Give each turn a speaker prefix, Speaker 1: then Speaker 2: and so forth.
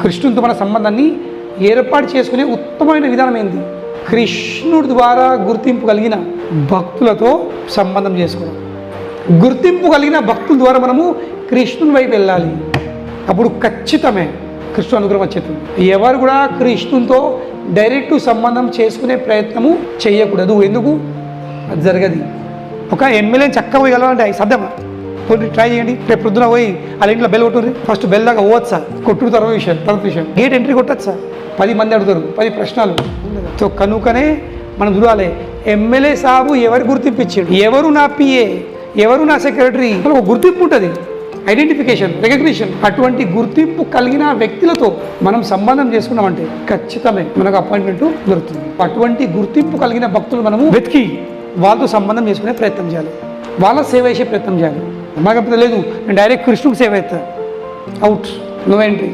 Speaker 1: కృష్ణునితో మన సంబంధాన్ని ఏర్పాటు చేసుకునే ఉత్తమమైన విధానం ఏంది? కృష్ణుడి ద్వారా గుర్తింపు కలిగిన భక్తులతో సంబంధం చేసుకోవడం. గుర్తింపు కలిగిన భక్తుల ద్వారా మనము కృష్ణుని వైపు వెళ్ళాలి. అప్పుడు ఖచ్చితమే కృష్ణు అనుగ్రహం వచ్చేస్తుంది. ఎవరు కూడా కృష్ణునితో డైరెక్ట్ సంబంధం చేసుకునే ప్రయత్నము చేయకూడదు. ఎందుకు? అది జరగదు. ఒక ఎమ్మెల్యేని చక్కగా పోయి వెళ్ళాలంటే సాధ్యమా? కొన్ని ట్రై చేయండి. రేపు పొద్దున పోయి వాళ్ళ ఇంట్లో బెల్ కొట్టుర్రి. ఫస్ట్ బెల్ దాకా పోవచ్చా? కొట్టుడు తర్వాత విషయం. Gate entry కొట్టచ్చా? 10 మంది అడుగుతారు, 10 ప్రశ్నలు. సో కనుకనే మనం చూడాలి, ఎమ్మెల్యే సాబు ఎవరు గుర్తింపు ఇచ్చాడు, ఎవరు నా పిఏ, ఎవరు నా సెక్రటరీ, ఒక గుర్తింపు ఉంటుంది, ఐడెంటిఫికేషన్, రికగ్నిషన్. అటువంటి గుర్తింపు కలిగిన వ్యక్తులతో మనం సంబంధం చేసుకున్నామంటే ఖచ్చితమే మనకు అపాయింట్మెంట్ దొరుకుతుంది. అటువంటి గుర్తింపు కలిగిన భక్తులు మనము వెతికి వాళ్ళతో సంబంధం చేసుకునే ప్రయత్నం చేయాలి, వాళ్ళ సేవ చేసే ప్రయత్నం చేయాలి. మాకు లేదు, నేను డైరెక్ట్ కృష్ణుడికి సేవ అవుతా, అవుట్, నో ఎంట్రీ.